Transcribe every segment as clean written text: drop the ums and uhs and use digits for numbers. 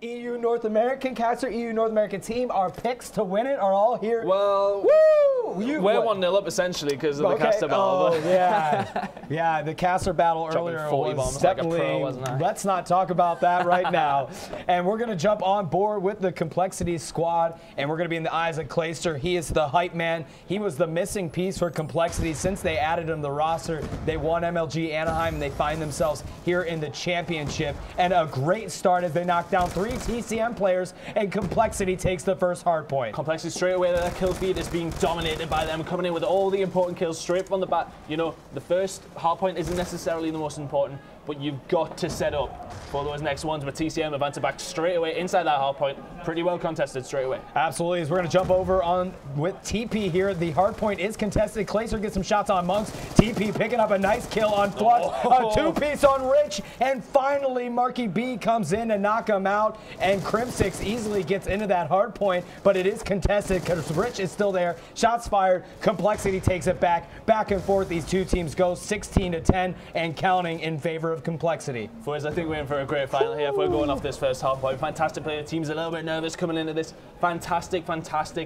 EU North American caster, EU North American team. Our picks to win it are all here. Well, woo! We're 1-0 up essentially because of the caster battle. Oh, yeah. Yeah, the caster battle earlier was definitely, like a pro, wasn't I? Let's not talk about that right now. And we're going to jump on board with the Complexity squad, and we're going to be in the eyes of Clayster. He is the hype man. He was the missing piece for Complexity. Since they added him to the roster, they won MLG Anaheim, and they find themselves here in the championship. And a great start as they knock down 3 TCM players, and Complexity takes the first hard point. Complexity straight away, their kill feed is being dominated by them, coming in with all the important kills straight from the bat. You know, the first hard point isn't necessarily the most important, but you've got to set up for those next ones. But TCM advanced back straight away inside that hard point. Pretty well contested straight away. Absolutely. As we're going to jump over on with TP here. The hard point is contested. Clayster gets some shots on Monks. TP picking up a nice kill on Flux. A two-piece on Rich. And finally, Marky B comes in to knock him out. And Crimsix easily gets into that hard point, but it is contested because Rich is still there. Shots fired. Complexity takes it back. Back and forth. These two teams go 16-10 and counting in favor of Complexity. Boys, I think we're in for a great final here if we're going off this first half point. Fantastic play. The team's a little bit nervous coming into this. Fantastic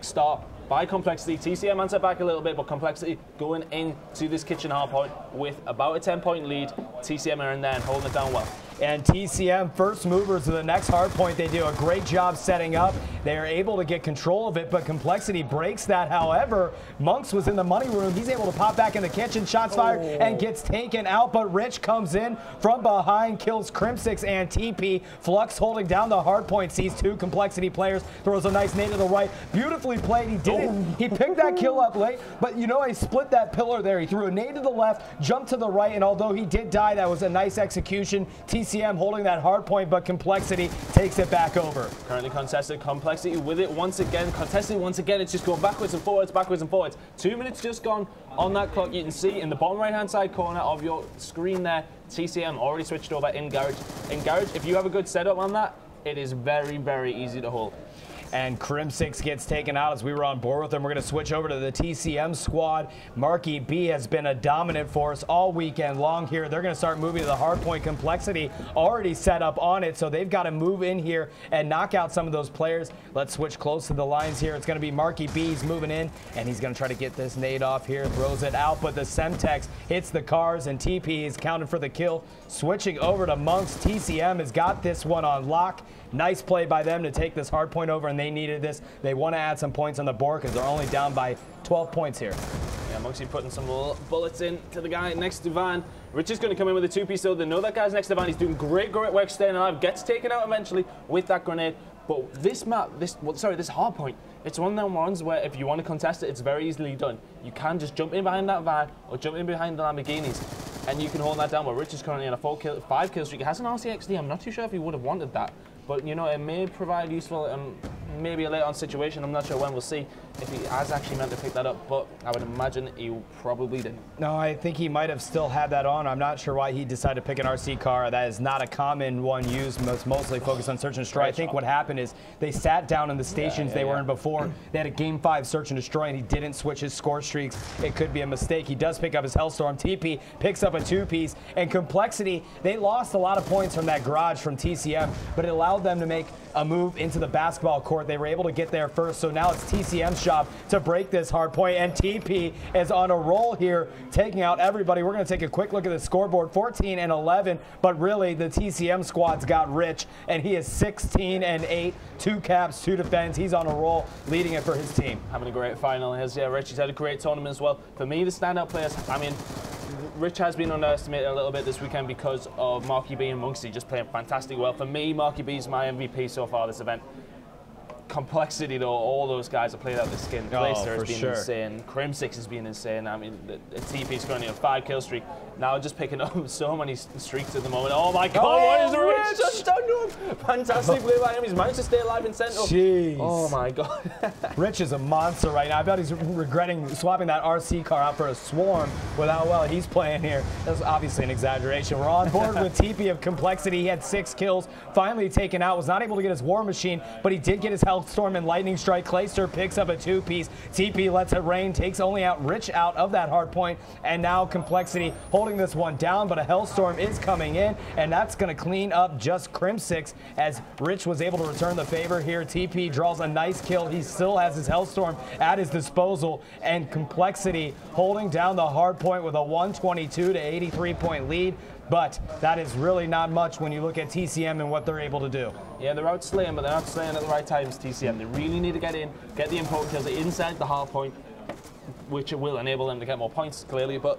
start by Complexity. TCM answered back a little bit, but Complexity going into this kitchen hard point with about a 10-point lead. TCM are in there and holding it down well. And TCM, first movers to the next hard point. They do a great job setting up. They are able to get control of it, but Complexity breaks that. However, Monks was in the money room. He's able to pop back in the kitchen, shots fired, and gets taken out. But Rich comes in from behind, kills Crimsix and TP. Flux holding down the hard point, sees 2 Complexity players, throws a nice nade to the right. Beautifully played. He did it. He picked that kill up late, but you know, he split that pillar there. He threw a nade to the left, jumped to the right, and although he did die, that was a nice execution. TCM holding that hard point, but Complexity takes it back over. Currently contested. Complexity with it once again. Contested once again. It's just going backwards and forwards, backwards and forwards. 2 minutes just gone on that clock. You can see in the bottom right-hand side corner of your screen there, TCM already switched over in Garage. In Garage, if you have a good setup on that, it is very, very easy to hold. And Crimsix gets taken out as we were on board with them. We're going to switch over to the TCM squad. Marky B has been a dominant force all weekend long here. They're going to start moving to the hard point. Complexity already set up on it, so they've got to move in here and knock out some of those players. Let's switch close to the lines here. It's going to be Marky B. He's moving in, and he's going to try to get this nade off here. Throws it out, but the Semtex hits the cars, and TP is counted for the kill. Switching over to Monks. TCM has got this one on lock. Nice play by them to take this hard point over, and they needed this. They want to add some points on the board because they're only down by 12 points here. Yeah, Monksy putting some bullets in to the guy next to Van. Rich is going to come in with a 2-piece, so they know that guy's next to Van. He's doing great work staying alive. Gets taken out eventually with that grenade. But this map, this hard point, it's one of them ones where if you want to contest it, it's very easily done. You can just jump in behind that van or jump in behind the Lamborghinis, and you can hold that down. But Rich is currently on a 5-kill streak. He has an RCXD. I'm not too sure if he would have wanted that. But, you know, it may provide useful, maybe a later on situation. I'm not sure when. We'll see if he has actually meant to pick that up. But I would imagine he probably didn't. No, I think he might have still had that on. I'm not sure why he decided to pick an RC car. That is not a common one used. Mostly focused on search and destroy. I think what happened is they sat down in the stations they were in before. They had a Game 5 search and destroy, and he didn't switch his score streaks. It could be a mistake. He does pick up his Hellstorm. TP picks up a 2-piece. And Complexity, they lost a lot of points from that garage from TCM, but it allowed them to make a move into the basketball court. They were able to get there first, so now it's TCM's job to break this hard point, and TP is on a roll here, taking out everybody. We're going to take a quick look at the scoreboard, 14-11, but really the TCM squad's got Rich, and he is 16-8, 2 caps, 2 defense. He's on a roll, leading it for his team. Having a great final. Yeah, Rich has had a great tournament as well. For me, the standout players, I mean, Rich has been underestimated a little bit this weekend because of Marky B and Monksy just playing fantastic well. For me, Marky B is my MVP so far this event. Complexity, though, all those guys have played out the skin. Clayster has been insane. Crimsix has been insane. I mean, the TP's currently on a 5-kill streak. Now just picking up so many streaks at the moment. Oh my God, what is Rich just done to him? Fantastic play by him. He's managed to stay alive in Central. Jeez. Oh my God. Rich is a monster right now. I bet he's regretting swapping that RC car out for a Swarm with how well he's playing here. That's obviously an exaggeration. We're on board with TP of Complexity. He had 6 kills, finally taken out. Was not able to get his War Machine, but he did get his Hellstorm Hellstorm and Lightning Strike. Clayster picks up a two-piece. TP lets it rain, takes only out Rich out of that hard point, and now Complexity holding this one down, but a Hellstorm is coming in, and that's going to clean up just Crim6 as Rich was able to return the favor here. TP draws a nice kill. He still has his Hellstorm at his disposal, and Complexity holding down the hard point with a 122 to 83 point lead. But that is really not much when you look at TCM and what they're able to do. Yeah, they're out slaying, but they're not slaying at the right times, TCM. They really need to get in, get the important kills inside the hard point, which will enable them to get more points, clearly. But,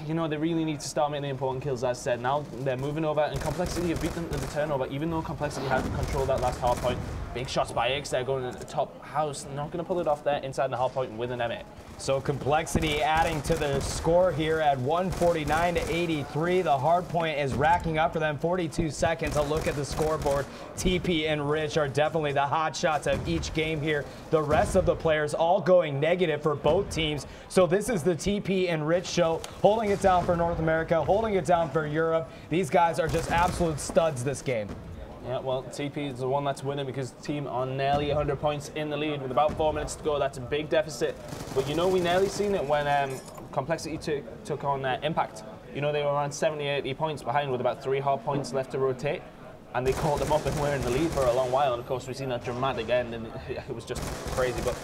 you know, they really need to start making the important kills, as I said. Now they're moving over, and Complexity have beat them to the turnover, even though Complexity had control that last hard point. Big shots by X, they're going into the top house. Not going to pull it off there inside the hard point and with an M8. So Complexity adding to the score here at 149 to 83. The hard point is racking up for them. 42 seconds. A look at the scoreboard. TP and Rich are definitely the hot shots of each game here. The rest of the players all going negative for both teams. So this is the TP and Rich show, holding it down for North America, holding it down for Europe. These guys are just absolute studs this game. Yeah, well, TP is the one that's winning because the team are nearly 100 points in the lead with about 4 minutes to go. That's a big deficit. But, you know, we nearly seen it when Complexity took on Impact. You know, they were around 70, 80 points behind with about 3 hard points left to rotate. And they caught them up and were in the lead for a long while. And, of course, we've seen that dramatic end, and it was just crazy. But,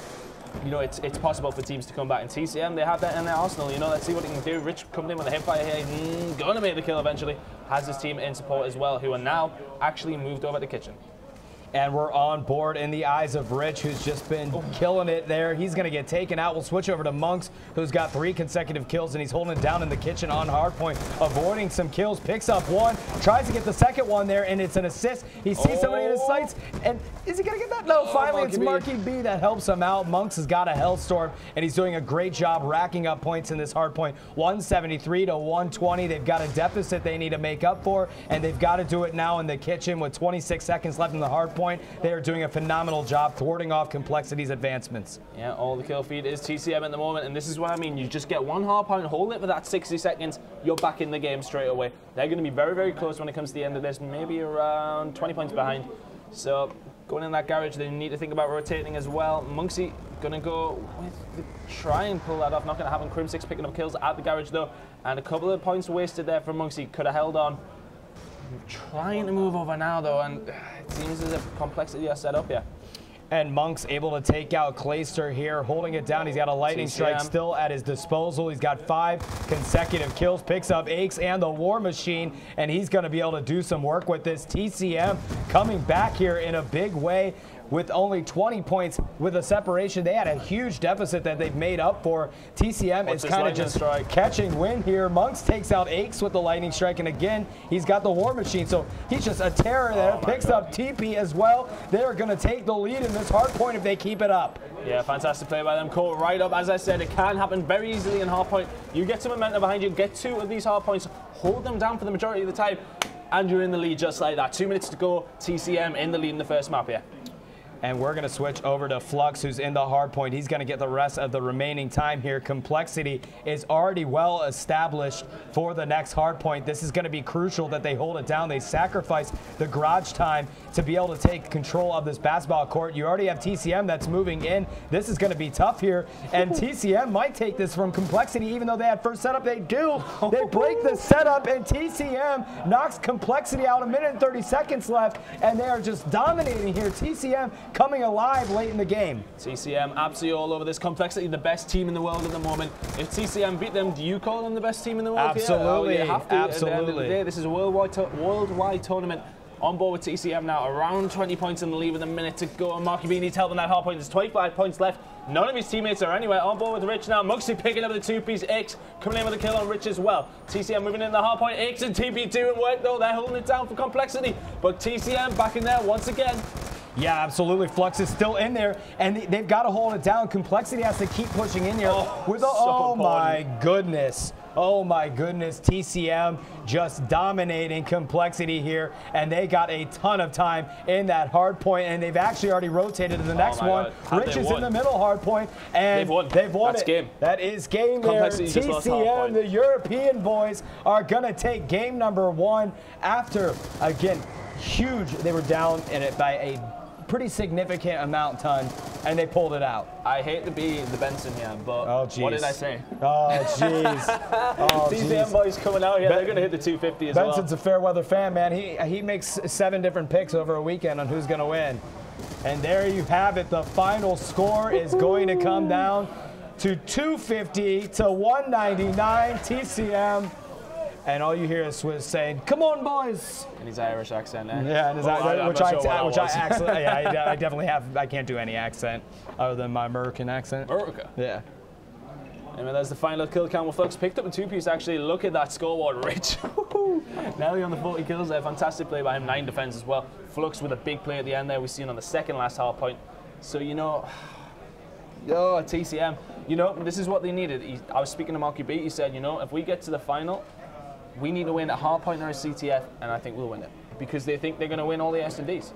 you know, it's possible for teams to come back. And TCM, they have that in their arsenal. You know, let's see what they can do. Rich coming in with a hipfire here. Going to make the kill eventually. Has his team in support as well, who are now actually moved over to kitchen. And we're on board in the eyes of Rich, who's just been killing it there. He's going to get taken out. We'll switch over to Monks, who's got 3 consecutive kills, and he's holding it down in the kitchen on hardpoint, avoiding some kills, picks up one, tries to get the second one there, and it's an assist. He sees somebody in his sights, and is he going to get that? No, finally it's Marky B that helps him out. Monks has got a Hellstorm, and he's doing a great job racking up points in this hardpoint. 173 to 120. They've got a deficit they need to make up for, and they've got to do it now in the kitchen with 26 seconds left in the hardpoint. They are doing a phenomenal job thwarting off Complexity's advancements. Yeah, all the kill feed is TCM at the moment, and this is what I mean. You just get one hard point, hold it for that 60 seconds, you're back in the game straight away. They're going to be very, very close when it comes to the end of this, maybe around 20 points behind. So going in that garage, they need to think about rotating as well. Monksy going to go with try and pull that off. Not going to happen. Crim6 picking up kills at the garage though, and a couple of points wasted there from Monksy. Could have held on. Trying to move over now though, and it seems as if Complexity are set up here. And Monk's able to take out Clayster here, holding it down. He's got a lightning strike still at his disposal. He's got 5 consecutive kills, picks up Aches and the War Machine, and he's going to be able to do some work with this. TCM coming back here in a big way with only 20 points with a separation. They had a huge deficit that they've made up for. TCM is kind of just catching wind here. Monks takes out Aches with the lightning strike, and again, he's got the War Machine, so he's just a terror there. Picks up TP as well. They're going to take the lead in this hard point if they keep it up. Yeah, fantastic play by them. Caught right up. As I said, it can happen very easily in hard point. You get some momentum behind you, get 2 of these hard points, hold them down for the majority of the time, and you're in the lead just like that. 2 minutes to go. TCM in the lead in the first map here. And we're going to switch over to Flux, who's in the hard point. He's going to get the rest of the remaining time here. Complexity is already well established for the next hard point. This is going to be crucial that they hold it down. They sacrifice the garage time to be able to take control of this basketball court. You already have TCM that's moving in. This is going to be tough here. And TCM might take this from Complexity, even though they had first setup. They do. They break the setup, and TCM knocks Complexity out. 1 minute and 30 seconds left, and they are just dominating here. TCM coming alive late in the game. TCM absolutely all over this. Complexity, the best team in the world at the moment. If TCM beat them, do you call them the best team in the world? Absolutely. Yeah, you have to. Absolutely. At the end of the day, this is a worldwide tournament. On board with TCM now, around 20 points in the lead with a minute to go. And Marky B needs help on that hard point. There's 25 points left. None of his teammates are anywhere. On board with Rich now. Muxy picking up the 2-piece. X coming in with a kill on Rich as well. TCM moving in the hard point. X and TP doing work though. They're holding it down for Complexity. But TCM back in there once again. Yeah, absolutely. Flux is still in there, and they've got to hold it down. Complexity has to keep pushing in here. Oh my goodness. Oh my goodness. TCM just dominating Complexity here, and they got a ton of time in that hard point, and they've actually already rotated to the next one. Rich is in the middle hard point, and they've won That's it. Game. That is game there. TCM, the European boys, are going to take game number 1 after, again, huge. They were down in it by a pretty significant amount ton, and they pulled it out. I hate to be the Benson here, but what did I say? Oh, jeez. Oh, TCM boys coming out here, they're going to hit the 250 as well. Benson's a fair weather fan, man. He makes 7 different picks over a weekend on who's going to win. And there you have it. The final score is going to come down to 250 to 199 TCM. And all you hear is Swiss saying, "Come on, boys!" In his Irish accent, eh? Yeah, I definitely have. I can't do any accent other than my American accent. America. Yeah. Anyway, there's the final kill count with Flux. Picked up a 2-piece, actually. Look at that scoreboard, Rich. Nearly on the 40 kills there. Fantastic play by him. 9 defense as well. Flux with a big play at the end there. We've seen on the second last hard point. So, you know, TCM, you know, this is what they needed. I was speaking to Marky B. He said, you know, if we get to the final, we need to win a Hardpoint or a CTF, and I think we'll win it. Because they think they're going to win all the S&Ds.